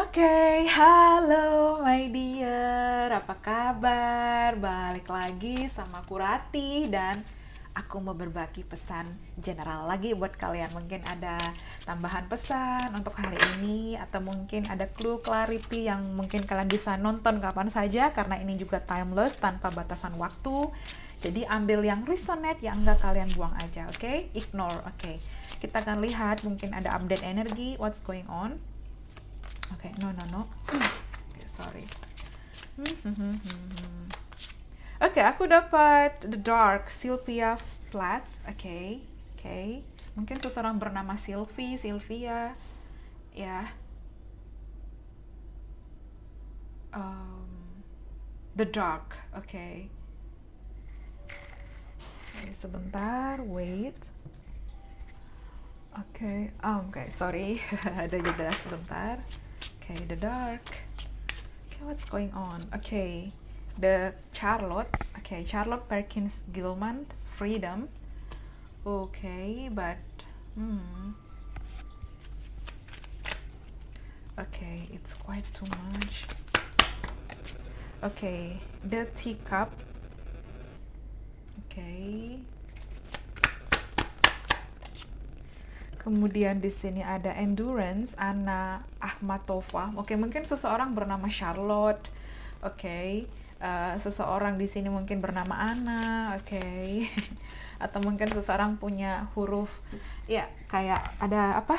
Oke, halo my dear, apa kabar? Balik lagi sama aku Rati dan aku mau berbagi pesan general lagi buat kalian. Mungkin ada tambahan pesan untuk hari ini atau mungkin ada clue clarity yang mungkin kalian bisa nonton kapan saja karena ini juga timeless tanpa batasan waktu. Jadi ambil yang resonate, yang enggak kalian buang aja, oke? Ignore, oke. Kita akan lihat mungkin ada update energi, what's going on. Okay, no. Okay, sorry. Okay, aku dapat The Dark, Sylvia Plath. Okay. Mungkin seseorang bernama Sylvia. Ya. The Dark. Okay. Sebentar, wait. Okay, sorry. Ada jeda sebentar. Okay, The Dark. Okay, what's going on? Okay, the Charlotte. Okay, Charlotte Perkins Gilman, Freedom. Okay, but okay, it's quite too much. Okay, the Teacup. Okay. Kemudian di sini ada Endurance, Anna Akhmatova. Oke, mungkin seseorang bernama Charlotte. Oke, seseorang di sini mungkin bernama Anna. Oke, atau mungkin seseorang punya huruf, ya kayak ada apa?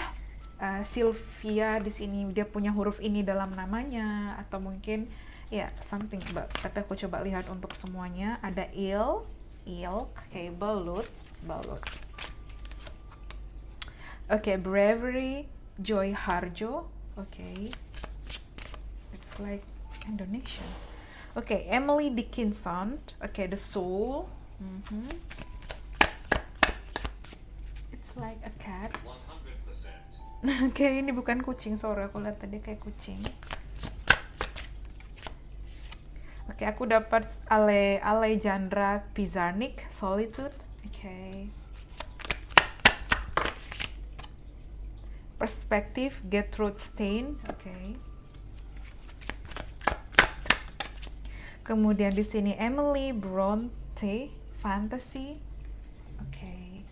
Sylvia di sini dia punya huruf ini dalam namanya, atau mungkin ya something. Tapi aku coba lihat untuk semuanya. Ada okay, balut. Okay, Bravery, Joy Harjo. Okay, it's like Indonesian. Okay, Emily Dickinson. Okay, The Soul. It's like a cat. 100%. Okay, ini bukan kucing, sorry, aku lihat tadi kayak kucing. Okay, aku dapat Alejandra Pizarnik, Solitude. Okay. Perspective, Gertrude Stein. Okay. Kemudian di sini Emily Bronte, Fantasy. Okay.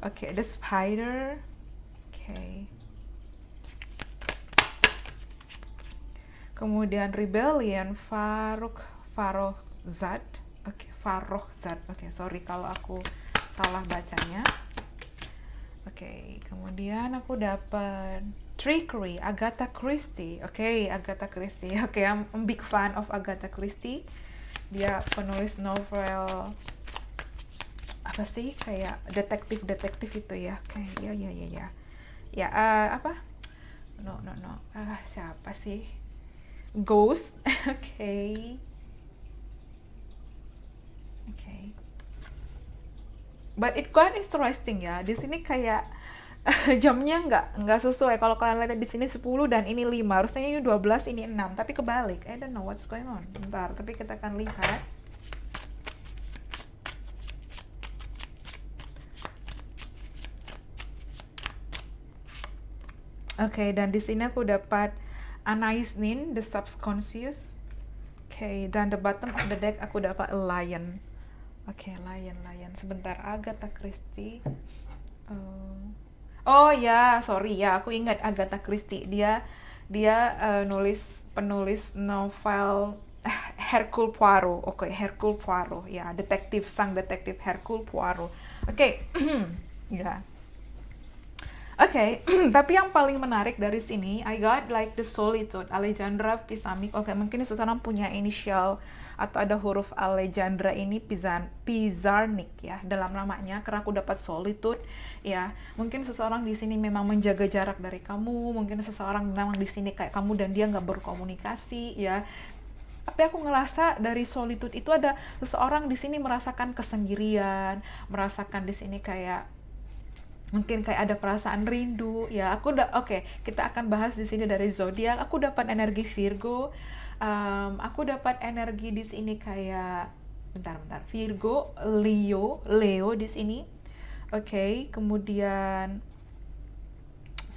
Okay, The Spider. Okay. Kemudian Rebellion, Farrokhzad. Okay, Farrokhzad. Okay, sorry kalau aku salah bacanya. Oke, kemudian aku dapat Trickery, Agatha Christie. Oke, Agatha Christie. Oke, I'm a big fan of Agatha Christie. Dia penulis novel apa sih, kayak detektif itu ya. Oke, ya. Ya, apa? No. Siapa sih? Ghost. Oke. But it quite interesting ya. Di sini kayak jamnya nggak sesuai. Kalau kalian lihat di sini 10 dan ini 5. Harusnya ini 12, ini 6, tapi kebalik. I don't know what's going on. Bentar, tapi kita akan lihat. Oke, dan di sini aku dapat Anais Nin, The Subconscious. Oke, dan the bottom of the deck aku dapat Lion. Oke, Lion. Sebentar, Agatha Christie. Oh ya, sorry ya, aku ingat Agatha Christie. Dia penulis novel Hercule Poirot. Oke, Hercule Poirot. Ya, sang detektif Hercule Poirot. Oke. Ya. Oke, tapi yang paling menarik dari sini, I got like The Solitude, Alejandra Pizarnik. Oke, mungkin seseorang punya inisial atau ada huruf Alejandra ini Pizarnik ya dalam namanya, karena aku dapat Solitude ya. Mungkin seseorang di sini memang menjaga jarak dari kamu, mungkin seseorang memang di sini kayak kamu dan dia nggak berkomunikasi ya. Tapi aku ngerasa dari solitude itu ada seseorang di sini merasakan kesendirian, merasakan di sini kayak mungkin kayak ada perasaan rindu ya. Oke, kita akan bahas di sini dari zodiak. Aku dapat energi Virgo. Aku dapat energi di sini kayak bentar Virgo, Leo di sini. Oke, kemudian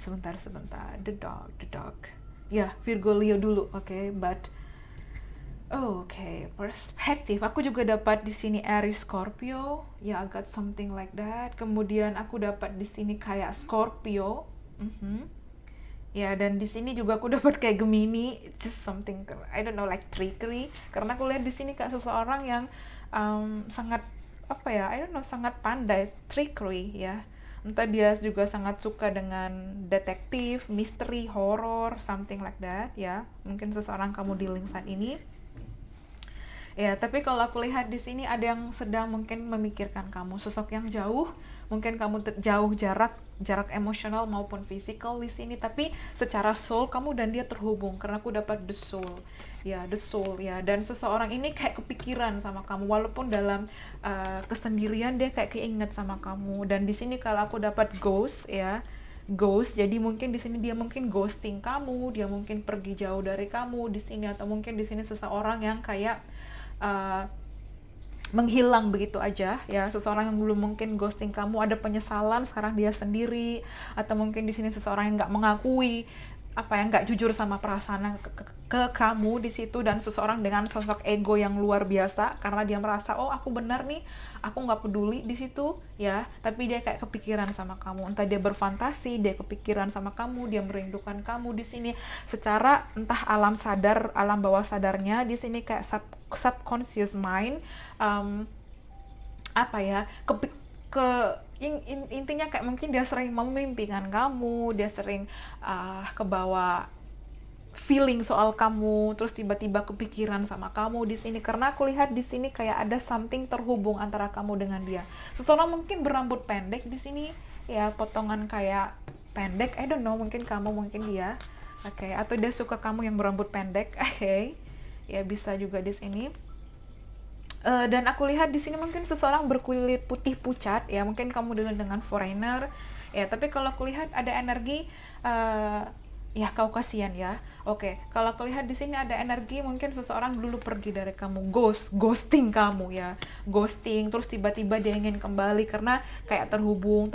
sebentar, the dog. Ya, Virgo Leo dulu, oke, but oke, perspektif. Aku juga dapat di sini Aries Scorpio. Ya, I got something like that. Kemudian aku dapat di sini kayak Scorpio. Mhm. Ya, dan di sini juga aku dapat kayak Gemini, just something I don't know like trickery. Karena aku lihat di sini kayak seseorang yang sangat apa ya, I don't know, sangat pandai trickery ya. Entah dia juga sangat suka dengan detektif, misteri, horror, something like that ya. Mungkin seseorang kamu di link saat ini. Ya, tapi kalau aku lihat di sini ada yang sedang mungkin memikirkan kamu, sosok yang jauh, mungkin kamu jauh jarak emosional maupun fisikal di sini, tapi secara soul kamu dan dia terhubung karena aku dapat the soul. Ya, the soul ya. Dan seseorang ini kayak kepikiran sama kamu walaupun dalam kesendirian dia kayak keinget sama kamu. Dan di sini kalau aku dapat ghost ya, ghost, jadi mungkin di sini dia mungkin ghosting kamu, dia mungkin pergi jauh dari kamu di sini, atau mungkin di sini seseorang yang kayak uh, menghilang begitu aja ya, seseorang yang dulu mungkin ghosting kamu, ada penyesalan sekarang dia sendiri, atau mungkin di sini seseorang yang nggak mengakui apa yang nggak jujur sama perasaan ke kamu di situ, dan seseorang dengan sosok ego yang luar biasa karena dia merasa oh aku benar nih, aku nggak peduli di situ ya, tapi dia kayak kepikiran sama kamu, entah dia berfantasi, dia kepikiran sama kamu, dia merindukan kamu di sini secara entah alam sadar, alam bawah sadarnya di sini kayak subconscious mind, apa ya, ke intinya kayak mungkin dia sering memimpikan kamu, dia sering kebawa feeling soal kamu, terus tiba-tiba kepikiran sama kamu di sini karena aku lihat di sini kayak ada something terhubung antara kamu dengan dia. Seseorang mungkin berambut pendek di sini ya, potongan kayak pendek, I don't know, mungkin kamu, mungkin dia. Oke, atau dia suka kamu yang berambut pendek. Oke. Ya bisa juga di sini. Dan aku lihat di sini mungkin seseorang berkulit putih pucat ya, mungkin kamu dengan foreigner ya, tapi kalau aku lihat ada energi ya Kaukasian ya. Oke, kalau aku lihat di sini ada energi mungkin seseorang dulu pergi dari kamu, ghosting kamu ya, ghosting, terus tiba-tiba dia ingin kembali karena kayak terhubung,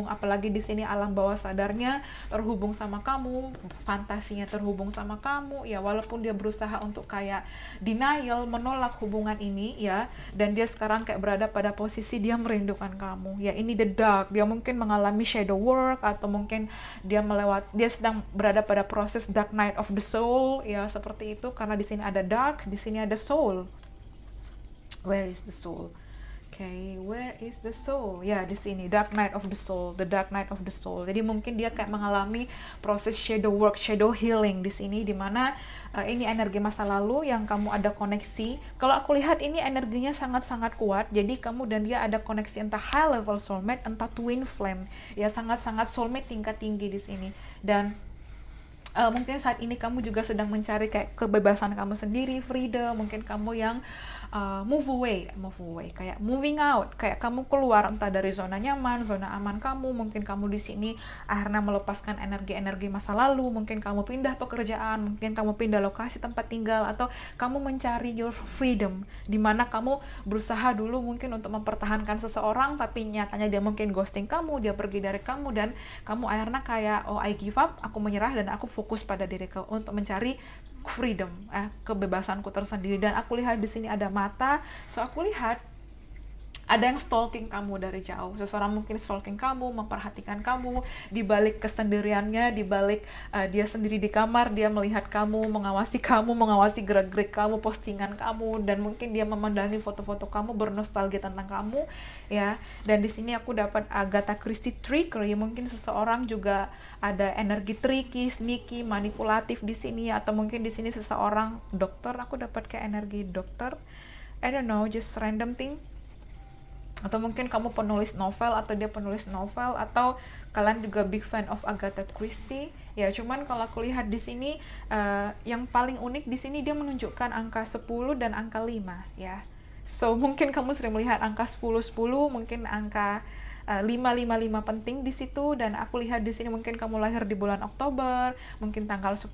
apalagi di sini alam bawah sadarnya terhubung sama kamu, fantasinya terhubung sama kamu ya, walaupun dia berusaha untuk kayak denial, menolak hubungan ini ya, dan dia sekarang kayak berada pada posisi dia merindukan kamu ya. Ini the dark, dia mungkin mengalami shadow work, atau mungkin dia sedang berada pada proses dark night of the soul ya, seperti itu, karena di sini ada dark, di sini ada soul. Where is the soul? Okay, where is the soul? Ya, di sini dark night of the soul, the dark night of the soul. Jadi mungkin dia kayak mengalami proses shadow work, shadow healing di sini, dimana ini energi masa lalu yang kamu ada koneksi. Kalau aku lihat ini energinya sangat-sangat kuat. Jadi kamu dan dia ada koneksi, entah high level soulmate, entah twin flame. Ya, sangat-sangat soulmate tingkat tinggi di sini. Dan mungkin saat ini kamu juga sedang mencari kayak kebebasan kamu sendiri, freedom. Mungkin kamu yang move away, kayak moving out, kayak kamu keluar entah dari zona nyaman, zona aman kamu. Mungkin kamu di sini akhirnya melepaskan energi-energi masa lalu. Mungkin kamu pindah pekerjaan, mungkin kamu pindah lokasi tempat tinggal, atau kamu mencari your freedom, dimana kamu berusaha dulu mungkin untuk mempertahankan seseorang, tapi nyatanya dia mungkin ghosting kamu, dia pergi dari kamu, dan kamu akhirnya kayak oh I give up, aku menyerah dan aku fokus pada diriku untuk mencari freedom, kebebasanku tersendiri. Dan aku lihat di sini ada mata, so aku lihat ada yang stalking kamu dari jauh. Seseorang mungkin stalking kamu, memperhatikan kamu, di balik kesendiriannya, di balik dia sendiri di kamar, dia melihat kamu, mengawasi gerak-gerik kamu, postingan kamu, dan mungkin dia memandangi foto-foto kamu, bernostalgia tentang kamu, ya. Dan di sini aku dapat Agatha Christie trickery, mungkin seseorang juga ada energi tricky, sneaky, manipulatif di sini, atau mungkin di sini seseorang dokter, aku dapat kayak energi dokter, I don't know, just random thing. Atau mungkin kamu penulis novel, atau dia penulis novel, atau kalian juga big fan of Agatha Christie ya. Cuman kalau aku lihat di sini yang paling unik di sini dia menunjukkan angka 10 dan angka 5 ya. So mungkin kamu sering melihat angka 10 10, mungkin angka 555 penting di situ. Dan aku lihat di sini mungkin kamu lahir di bulan Oktober, mungkin tanggal 10,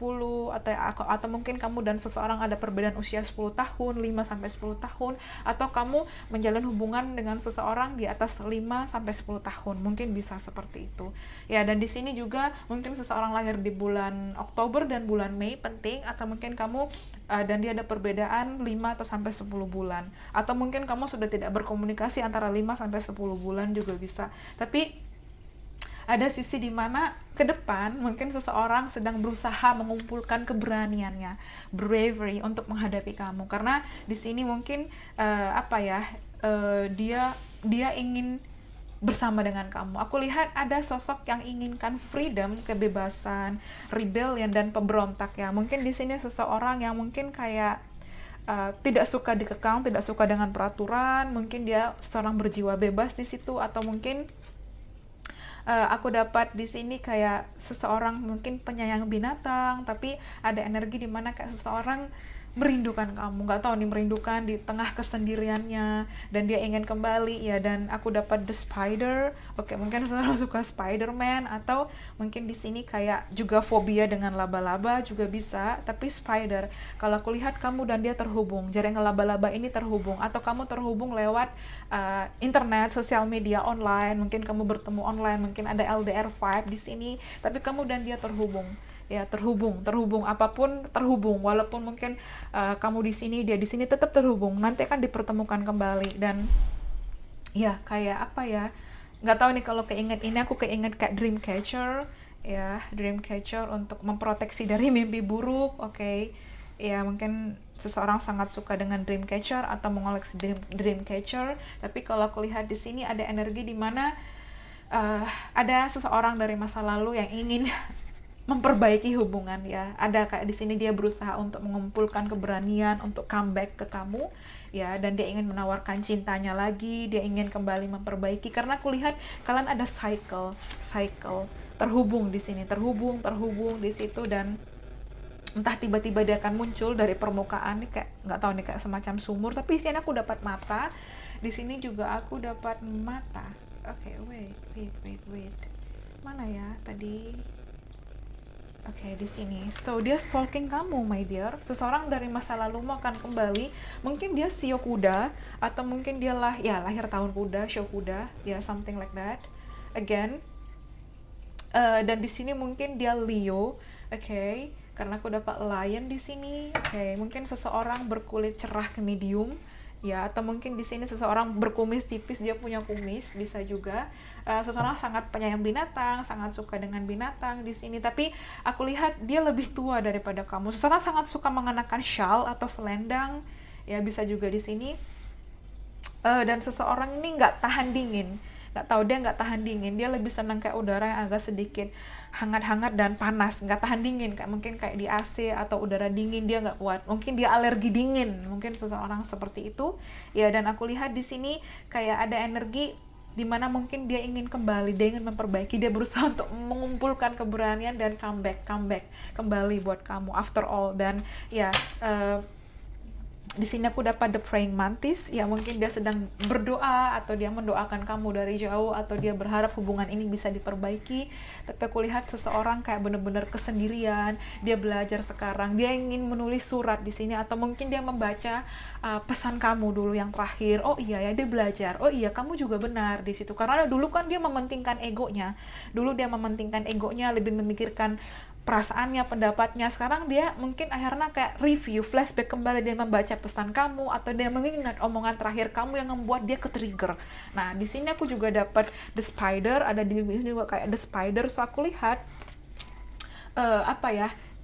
atau mungkin kamu dan seseorang ada perbedaan usia 10 tahun, 5 sampai 10 tahun, atau kamu menjalin hubungan dengan seseorang di atas 5 sampai 10 tahun. Mungkin bisa seperti itu. Ya, dan di sini juga mungkin seseorang lahir di bulan Oktober dan bulan Mei penting, atau mungkin kamu dan dia ada perbedaan 5 atau sampai 10 bulan. Atau mungkin kamu sudah tidak berkomunikasi antara 5 sampai 10 bulan juga bisa. Tapi ada sisi di mana ke depan mungkin seseorang sedang berusaha mengumpulkan keberaniannya, bravery untuk menghadapi kamu. Karena di sini mungkin dia ingin bersama dengan kamu. Aku lihat ada sosok yang inginkan freedom, kebebasan, rebellion, dan pemberontak ya. Mungkin di sini seseorang yang mungkin kayak tidak suka dikekang, tidak suka dengan peraturan. Mungkin dia seorang berjiwa bebas di situ, atau mungkin aku dapat di sini kayak seseorang mungkin penyayang binatang, tapi ada energi di mana kayak seseorang merindukan kamu, nggak tahu nih, merindukan di tengah kesendiriannya, dan dia ingin kembali ya. Dan aku dapat the spider. Oke, mungkin seseorang suka Spider-Man, atau mungkin di sini kayak juga fobia dengan laba-laba juga bisa. Tapi spider, kalau aku lihat kamu dan dia terhubung, jaringan laba-laba ini terhubung, atau kamu terhubung lewat internet, sosial media online. Mungkin kamu bertemu online, mungkin ada LDR vibe di sini, tapi kamu dan dia terhubung. Ya, terhubung apapun terhubung, walaupun mungkin kamu di sini, dia di sini, tetap terhubung, nanti akan dipertemukan kembali. Dan ya kayak apa ya, nggak tahu nih, kalau keinget ini aku keinget kayak dream catcher ya, dream catcher untuk memproteksi dari mimpi buruk. Oke. Ya, mungkin seseorang sangat suka dengan dream catcher atau mengoleksi dream catcher. Tapi kalau aku lihat di sini ada energi di mana ada seseorang dari masa lalu yang ingin memperbaiki hubungan ya. Ada kayak di sini dia berusaha untuk mengumpulkan keberanian untuk comeback ke kamu ya, dan dia ingin menawarkan cintanya lagi, dia ingin kembali memperbaiki. Karena aku lihat kalian ada cycle terhubung di sini, terhubung di situ. Dan entah tiba-tiba dia akan muncul dari permukaan nih, kayak nggak tahu nih, kayak semacam sumur. Tapi di sini aku dapat mata, di sini juga aku dapat mata. Oke, wait, mana ya tadi? Oke, di sini. So, dia stalking kamu, my dear. Seseorang dari masa lalu mau akan kembali. Mungkin dia Shio kuda, atau mungkin dia lahir tahun kuda, Shio kuda, ya, something like that. Again. Dan di sini mungkin dia Leo, oke. Karena aku dapat lion di sini. Oke, mungkin seseorang berkulit cerah ke medium. Ya, atau mungkin di sini seseorang berkumis tipis, dia punya kumis, bisa juga. Seseorang sangat penyayang binatang, sangat suka dengan binatang di sini. Tapi aku lihat dia lebih tua daripada kamu. Seseorang sangat suka mengenakan shawl atau selendang, ya, bisa juga di sini. Dan seseorang ini nggak tahan dingin. Dia nggak tahan dingin, dia lebih senang kayak udara yang agak sedikit hangat-hangat dan panas, nggak tahan dingin, kayak mungkin kayak di AC atau udara dingin dia nggak kuat, mungkin dia alergi dingin, mungkin seseorang seperti itu ya. Dan aku lihat di sini kayak ada energi dimana mungkin dia ingin kembali, dia ingin memperbaiki, dia berusaha untuk mengumpulkan keberanian dan comeback kembali buat kamu after all. Dan ya, di sini aku dapat the praying mantis, ya, mungkin dia sedang berdoa atau dia mendoakan kamu dari jauh, atau dia berharap hubungan ini bisa diperbaiki. Tapi aku lihat seseorang kayak benar-benar kesendirian, dia belajar sekarang, dia ingin menulis surat di sini, atau mungkin dia membaca pesan kamu dulu yang terakhir. Oh iya ya, dia belajar. Oh iya, kamu juga benar di situ. Karena dulu kan dia mementingkan egonya. Lebih memikirkan perasaannya, pendapatnya. Sekarang dia mungkin akhirnya kayak review, flashback kembali, dia membaca pesan kamu, atau dia mengingat omongan terakhir kamu yang membuat dia ke-trigger. Nah, di sini aku juga dapat the spider, ada di sini juga kayak the spider. So aku lihat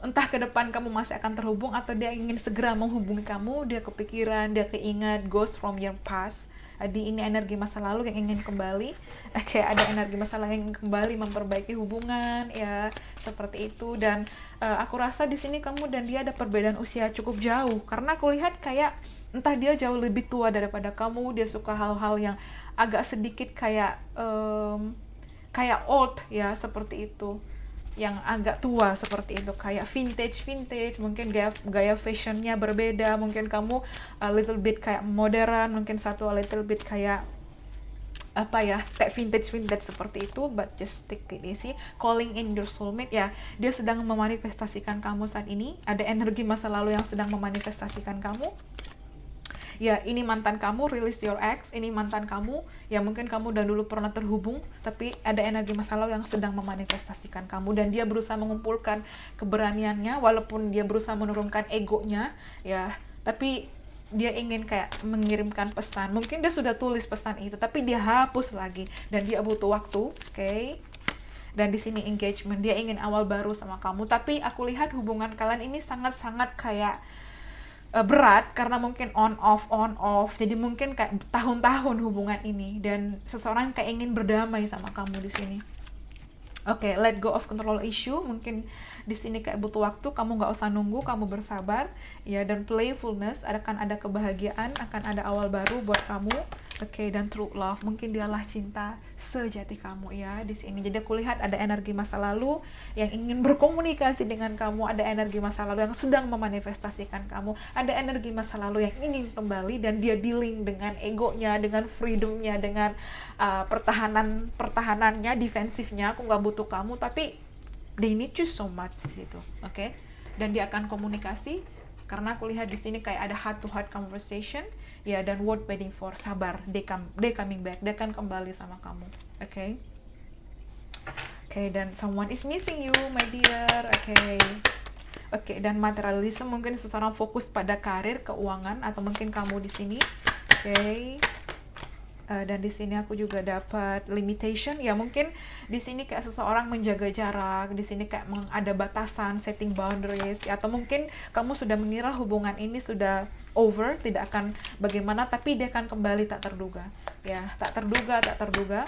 entah ke depan kamu masih akan terhubung, atau dia ingin segera menghubungi kamu, dia kepikiran, dia keingat ghost from your past. Di ini energi masa lalu yang ingin kembali, kayak ada energi masa lalu yang ingin kembali memperbaiki hubungan, ya, seperti itu. Dan aku rasa di sini kamu dan dia ada perbedaan usia cukup jauh, karena aku lihat kayak entah dia jauh lebih tua daripada kamu, dia suka hal-hal yang agak sedikit kayak old, ya, seperti itu, yang agak tua seperti itu, kayak vintage, mungkin gaya fashionnya berbeda, mungkin kamu a little bit kayak modern, mungkin satu a little bit kayak apa ya, kayak vintage seperti itu, but just take it easy. Calling in your soulmate, ya dia sedang memanifestasikan kamu saat ini. Ada energi masa lalu yang sedang memanifestasikan kamu. Ya, ini mantan kamu, release your ex. Ini mantan kamu, ya mungkin kamu udah dulu pernah terhubung, tapi ada energi masa lalu yang sedang memanifestasikan kamu, dan dia berusaha mengumpulkan keberaniannya, walaupun dia berusaha menurunkan egonya, ya, tapi dia ingin kayak mengirimkan pesan. Mungkin dia sudah tulis pesan itu, tapi dia hapus lagi, dan dia butuh waktu, oke? Dan di sini engagement, dia ingin awal baru sama kamu, tapi aku lihat hubungan kalian ini sangat-sangat kayak berat, karena mungkin on off, jadi mungkin kayak tahun-tahun hubungan ini, dan seseorang kayak ingin berdamai sama kamu di sini. Oke, let go of control issue. Mungkin di sini kayak butuh waktu, kamu nggak usah nunggu, kamu bersabar, ya. Dan playfulness, akan ada kebahagiaan, akan ada awal baru buat kamu. Oke, dan true love, mungkin dialah cinta sejati kamu, ya, di sini. Jadi aku lihat ada energi masa lalu yang ingin berkomunikasi dengan kamu, ada energi masa lalu yang sedang memanifestasikan kamu, ada energi masa lalu yang ingin kembali, dan dia dealing dengan egonya, dengan freedomnya, dengan pertahanannya, defensifnya. Aku nggak butuh kamu, tapi they need you so much di situ, oke? Dan dia akan komunikasi, karena aku lihat di sini kayak ada heart to heart conversation, ya, dan word waiting for, sabar, they coming back, dia akan kembali sama kamu, oke? Oke, dan someone is missing you, my dear, oke, dan materialism, mungkin seseorang fokus pada karir, keuangan, atau mungkin kamu di sini, oke? Dan di sini aku juga dapat limitation, ya mungkin di sini kayak seseorang menjaga jarak, di sini kayak ada batasan, setting boundaries, ya, atau mungkin kamu sudah mengira hubungan ini sudah over, tidak akan bagaimana, tapi dia akan kembali tak terduga, ya, tak terduga.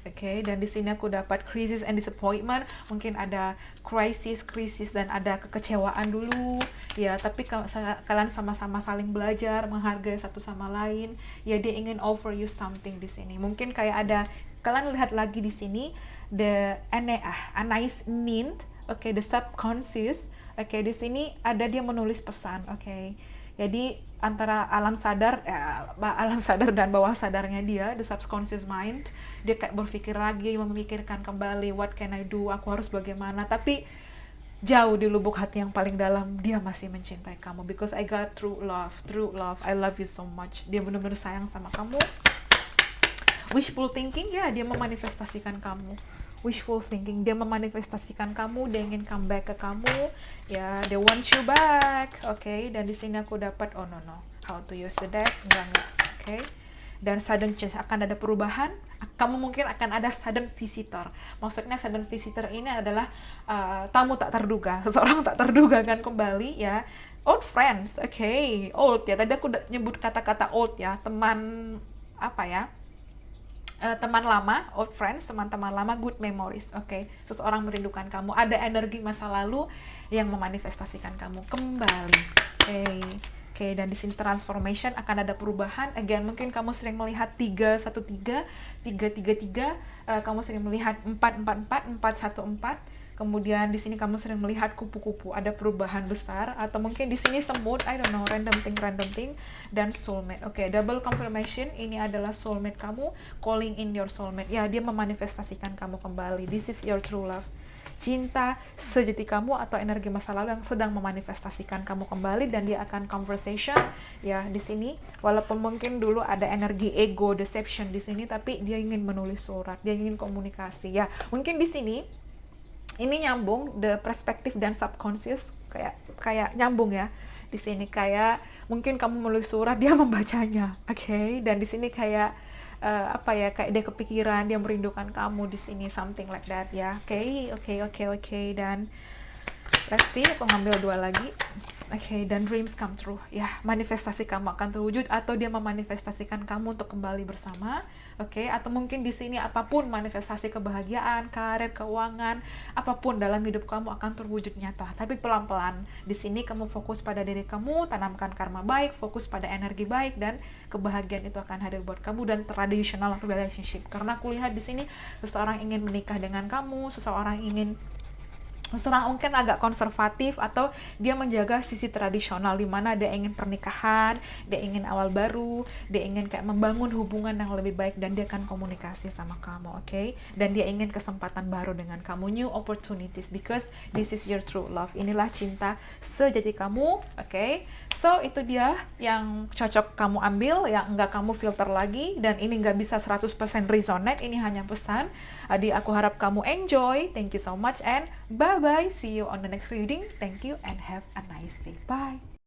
Oke, dan di sini aku dapat crisis and disappointment, mungkin ada krisis dan ada kekecewaan dulu, ya, tapi kalian sama-sama saling belajar, menghargai satu sama lain, ya, dia ingin offer you something di sini. Mungkin kayak ada, kalian lihat lagi di sini a nice mint, oke, the subconscious, oke, di sini ada dia menulis pesan, oke. Jadi antara alam sadar dan bawah sadarnya dia, the subconscious mind, dia kayak berpikir lagi, memikirkan kembali, what can I do, aku harus bagaimana, tapi jauh di lubuk hati yang paling dalam, dia masih mencintai kamu, because I got true love, I love you so much, dia benar-benar sayang sama kamu. Wishful thinking, ya, dia memanifestasikan kamu. Wishful thinking, dia memanifestasikan kamu, dia ingin come back ke kamu, ya, they want you back, oke. Dan di sini aku dapat how to use the deck, enggak, oke. Dan sudden change, akan ada perubahan, kamu mungkin akan ada sudden visitor. Maksudnya sudden visitor ini adalah tamu tak terduga, seseorang tak terduga akan kembali, ya. Old friends, oke, old, ya, tadi aku udah nyebut kata-kata old, ya, teman apa ya, teman lama, old friends, teman-teman lama, good memories, oke. Seseorang merindukan kamu, ada energi masa lalu yang memanifestasikan kamu kembali, oke. Dan di sini transformation, akan ada perubahan. Again, mungkin kamu sering melihat 3-1-3, 3-3-3, kamu sering melihat 4-4-4, 4-1-4. Kemudian di sini kamu sering melihat kupu-kupu, ada perubahan besar, atau mungkin di sini semut, I don't know, random thing, dan soulmate. Oke, double confirmation, ini adalah soulmate kamu, calling in your soulmate. Ya, dia memanifestasikan kamu kembali. This is your true love. Cinta sejati kamu, atau energi masa lalu yang sedang memanifestasikan kamu kembali, dan dia akan conversation, ya, di sini. Walaupun mungkin dulu ada energi ego, deception di sini, tapi dia ingin menulis surat, dia ingin komunikasi, ya. Mungkin di sini ini nyambung, the perspective dan subconscious kayak nyambung, ya. Di sini kayak mungkin kamu menulis surat, dia membacanya, oke. Dan di sini kayak kayak dia kepikiran, dia merindukan kamu di sini, something like that, ya. Oke. Dan let's see, aku ngambil 2 lagi. Oke, dan dreams come true, ya, manifestasi kamu akan terwujud, atau dia memanifestasikan kamu untuk kembali bersama, oke. Atau mungkin di sini apapun, manifestasi kebahagiaan, karir, keuangan, apapun dalam hidup kamu akan terwujud nyata, tapi pelan-pelan. Di sini kamu fokus pada diri kamu, tanamkan karma baik, fokus pada energi baik, dan kebahagiaan itu akan hadir buat kamu. Dan traditional relationship, karena aku lihat di sini seseorang ingin menikah dengan kamu, seseorang ingin seorang mungkin agak konservatif, atau dia menjaga sisi tradisional di mana dia ingin pernikahan, dia ingin awal baru, dia ingin kayak membangun hubungan yang lebih baik, dan dia akan komunikasi sama kamu, oke? Dan dia ingin kesempatan baru dengan kamu, new opportunities, because this is your true love. Inilah cinta sejati kamu, oke? So itu dia yang cocok kamu ambil, yang enggak kamu filter lagi, dan ini nggak bisa 100% resonate, ini hanya pesan. Adi, aku harap kamu enjoy. Thank you so much and bye-bye. See you on the next reading. Thank you and have a nice day. Bye.